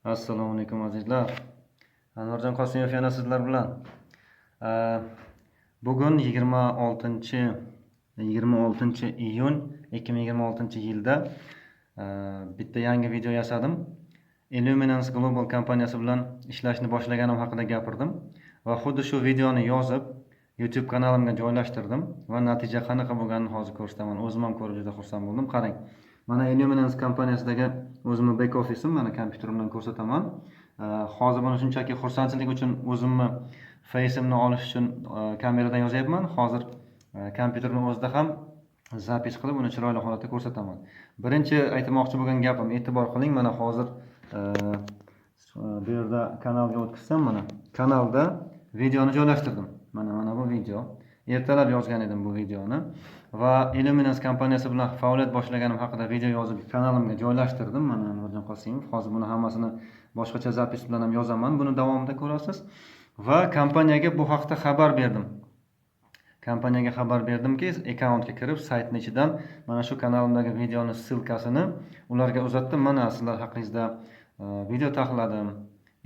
Assalomu alaykum azizlar. Anvarjon Qosimov yana sizlar bilan. Bugun 26-iyun 2026-yilda bitta yangi video yasadim. Illuminance Global kompaniyasi bilan ishlashni boshlaganim haqida gapirdim va xuddi shu videoni yozib YouTube kanalimga joylashtirdim va natija qanaqa bo'lganini hozir ko'rsataman. O'zim ham ko'rib juda xursand bo'ldim. Qarang. Mana Illuminance kompaniyasidagi o'zimning back office'im, mana kompyuterimdan ko'rsataman. Hozir buni shunchaki xursandchilik uchun o'zimni face'imni olish uchun kameradan yozyapman. Hozir kompyuterning o'zida ham zapis qilib uni chiroyli holatda ko'rsataman. Birinchi aytmoqchi bo'lgan gapim, e'tibor qiling, mana hozir bu yerda kanalga o'tkazsam, mana kanalda videoni joylashtirdim. Mana bu video. Ertalab yozgan edim bu videoni va Illuminance kompaniyasi bilan faoliyat boshlaganim haqida video yozib kanalimga joylashtirdim. Mana Anvarjon Qosimov. Hozir buni hammasini boshqacha zapis bilan ham yozaman. Buni davomida ko'rasiz. Va kompaniyaga bu haqda xabar berdim. Kompaniyaga xabar berdimki, akkauntga kirib, saytning ichidan mana shu kanalimdagi videoni ssilkasini ularga uzatdim. Mana sizlar haqingizda video taqiqladim.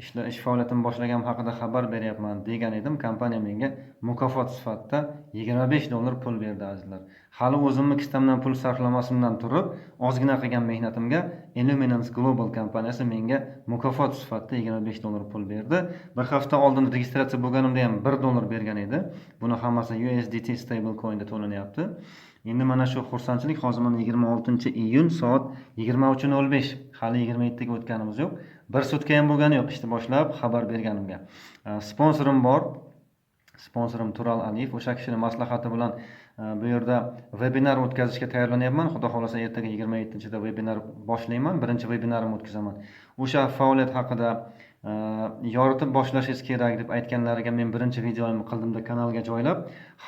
Ish faoliyatimni boshlaganim haqida xabar beryapman degan edim. Kompaniya menga mukofot sifatida $25 pul berdi azizlar. Hali o'zimni kistamdan pul sarflamasimdan turib, ozgina qilgan mehnatimga Illuminance Global kompaniyasi menga mukofot sifatida $25 pul berdi. Bir hafta oldin registratsiya bo'lganimda ham $1 bergan edi. Buni hammasi USDT stablecoin da to'lanyapti. Endi mana shu xursandchilik hozir mana 26-iyun soat 23:05. Hali 27 ga o'tganimiz yo'q. Bir sutka ham bo'lgani yo'q ishni boshlab xabar berganimga. Sponsorim bor. Sponsorim Tural Aliyev. O'sha kishining maslahati bilan bu yerda webinar o'tkazishga tayyorlanyapman. Xudo xolasa ertaga 27-da webinar boshlayman. Birinchi webinarimni o'tkazaman. O'sha faoliyat haqida yoritib boshlashingiz kerak deb aytganlariga men birinchi videomni qildimda kanalga joylab,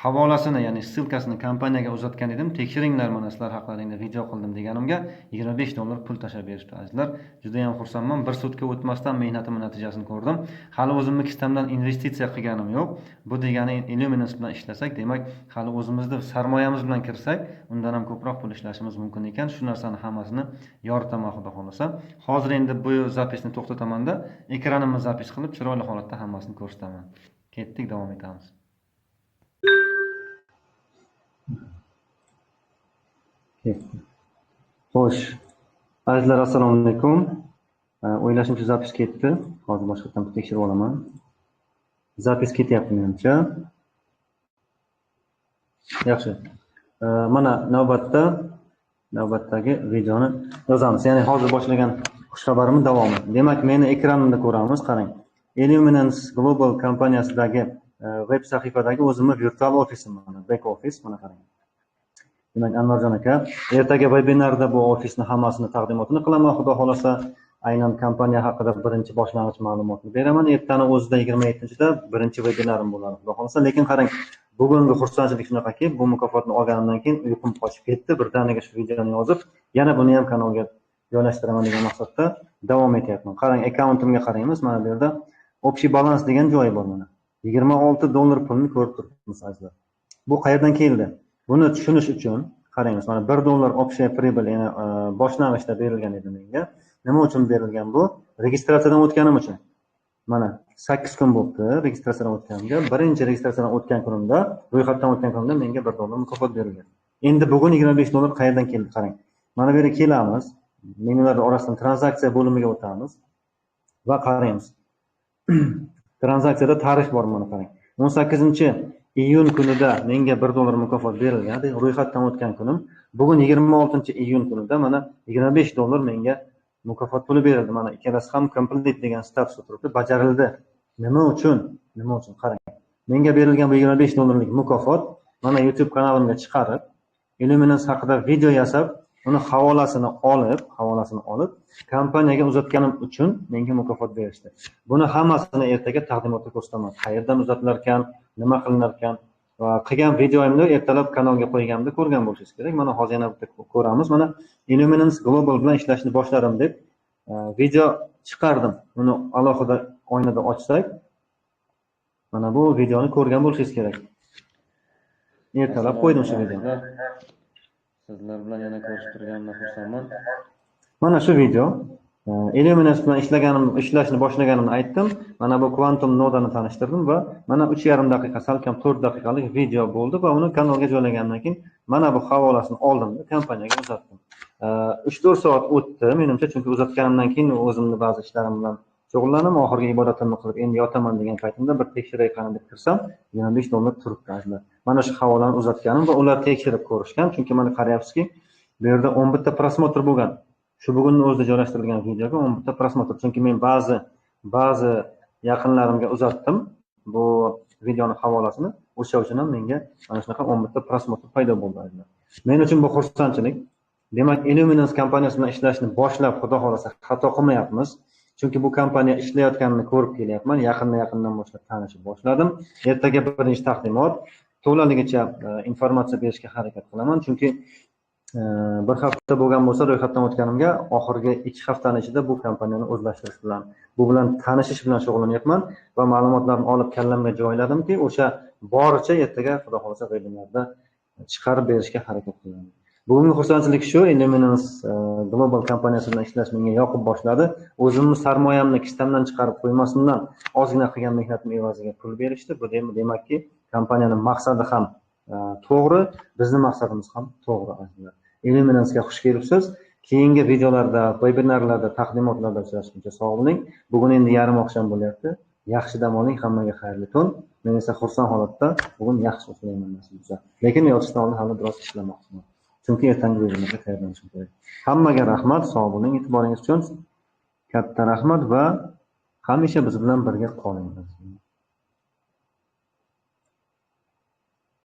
havolasini, ya'ni ssilkasini kompaniyaga uzatgan edim. Tekshiringlar, mana sizlar haqlaringda video qildim deganimga $25 pul tashlab berishdi azizlar. Juda ham xursandman. Bir sutka o'tmasdan mehnatimning natijasini ko'rdim. Hali o'zimni kistamdan investitsiya qilganim yo'q. Bu degani Illuminance bilan ishlasak, demak, hali o'zimizning sarmoyamiz bilan kirsak, undan ham ko'proq pul ishlashimiz mumkin ekan. Shu narsani hammasini yoritaman xudo xolasa. Hozir endi bu zapisni to'xtatamanda ekranimni zapis qilib, chiroyli holatda hammasini ko'rsataman. Ketdik, davom etamiz. Xo'sh. Azizlar, assalomu alaykum. O'ylashimcha zapis ketdi. Hozir boshqadan tekshirib olaman. Zapis ketyapti menimcha. Yaxshi. Mana navbatdagi videoni yozamiz. Ya'ni hozir boshlagan xushxabarimning davomi. Demak, meni ekranimda ko'ramiz, qarang. Illuminance Global kompaniyasidagi web sahifadagi o'zimning virtual ofisim, mana back office, mana qarang. Demak, Anvarjon aka, ertaga webinarda bu ofisni hammasini taqdimotini qilaman, xudo xolasa. Aynan kompaniya haqida birinchi boshlang'ich ma'lumotni beraman. Ertaning o'zida 27-da birinchi webinarim bo'ladi, xudo xolasa. Lekin qarang, bugungi xursandchilik shunaqaki, bu mukofotni olganimdan keyin uyqum qochib ketdi. Birdaniga shu videoni yozib, yana buni ham kanalga joylashtiraman degan maqsadda davom etyapman. Qarang, akkauntimga qaraymiz. Mana bu yerda общий balans degan joyi bor mana. $26 pulni ko'rib turibmiz azizlar. Bu qayerdan keldi? Buni tushunish uchun qaraymiz. Mana $1 общая прибыль, ya'ni boshlang'ich berilgan edi menga. Nima uchun berilgan bu? Registratsiyadan o'tganim uchun. Mana 8 kun bo'ldi registratsiyadan o'tganimga. Birinchi registratsiyadan o'tgan kunimda, ro'yxatdan o'tgan kunimda menga $1 mukofot berilgan. Endi bugun $25 qayerdan keldi? Qarang. Mana bu yerga kelamiz. Menyular orasidan tranzaksiya bo'limiga o'tamiz va qaraymiz. Tranzaksiyada tarix bor, mana qarang. 18-iyun kunida menga $1 mukofot berilgan, ro'yxatdan o'tgan kunim. Bugun 26-iyun kunida mana $25 menga mukofot puli berildi. Mana ikkalasi ham complete degan statusda turibdi, bajarildi. Nima uchun? Qarang. Menga berilgan bu $25 mukofot mana YouTube kanalimga chiqarib, Illuminance haqida video yasab, uni havolasini olib, kompaniyaga uzatganim uchun menga mukofot berishdi. Buni hammasini ertaga taqdimotda ko'rsataman. Qayerdan uzatilar ekan, nima qilinar ekan va qilgan videoimni ertalab kanalga qo'yganimda ko'rgan bo'lishingiz kerak. Mana hozir yana bitta ko'ramiz. Mana Illuminance Global bilan ishlashni boshladim deb video chiqardim. Uni alohida oynada ochsak, mana bu videoni ko'rgan bo'lishingiz kerak. Ertalab qo'ydim shu videoni. Sizlar bilan yana ko'rishib turganimdan xursandman. Mana shu video. Illuminous bilan ishlashni boshlaganimni aytdim. Mana bu Quantum nodani tanishtirdim va mana 3,5 daqiqa, salkam 4 daqiqalik video bo'ldi va uni kanalga joylagandan keyin mana bu havolasini oldim va kompaniyaga uzatdim. 3-4 soat o'tdi menimcha, chunki uzatganimdan keyin o'zimni ba'zi ishlarim bilan shug'ullanib, oxirgi ibodatimni qilib, endi yotaman degan paytimda bir tekshiray qani deb kirsam, $25 turibdi ajlar. Mana shu havolani uzatganim va ular tekshirib ko'rishgan, chunki mana qarayapsizki, bu yerda 11 ta prosmotr bo'lgan. Shu bugunning o'zida joylashtirilgan videoga 11 ta prosmotr, chunki men ba'zi yaqinlarimga uzatdim bu videoni havolasini, o'sha uchun ham menga mana shunaqa 11 ta prosmotr paydo bo'ldi ajlar. Men uchun bu xursandchilik. Demak, Illuminous kompaniyasi bilan ishlashni boshlab, xudo xolasa xato qilmayapmiz. Chunki bu kompaniya ishlayotganini ko'rib kelyapman, yaqindan boshlab tanishib boshladim. Ertaga birinchi taqdimot, to'laligicha informatsiya berishga harakat qilaman, chunki bir hafta bo'lgan bo'lsa, ro'yxatdan o'tganimga oxirgi 2 haftaning ichida bu kompaniyani o'zlashtirish bilan, bu bilan tanishish bilan shug'ullanyapman va ma'lumotlarni olib kallamga joyladimki, o'sha boricha ertaga xudo xolasa webinarda chiqarib berishga harakat qilaman. Bugungi xursandchilik shu, Illuminous Global kompaniyasi bilan ishlash menga yoqib boshladi. O'zimni sarmoyamni kistamdan chiqarib qo'ymasimdan ozgina qilgan mehnatim evaziga pul berishdi. Bu demakki, kompaniyaning maqsadi ham to'g'ri, bizning maqsadimiz ham to'g'ri. Illuminou'sga xush kelibsiz. Keyingi videolarda, webinarlarda, taqdimotlarda uchrashguncha sog' bo'ling. Bugun endi yarim oqshom bo'lyapti. Yaxshi dam oling, hammaga xayrli tun. Men esa xursand holatda bugun yaxshi uxlayman nasibsa. Lekin yotishdan oldin hali biroz ishlamoqchiman. Chunki ertangi webinarga tayyorlanishim kerak. Hammaga rahmat, sog' bo'ling, e'tiboringiz uchun katta rahmat va hamisha biz bilan birga qoling.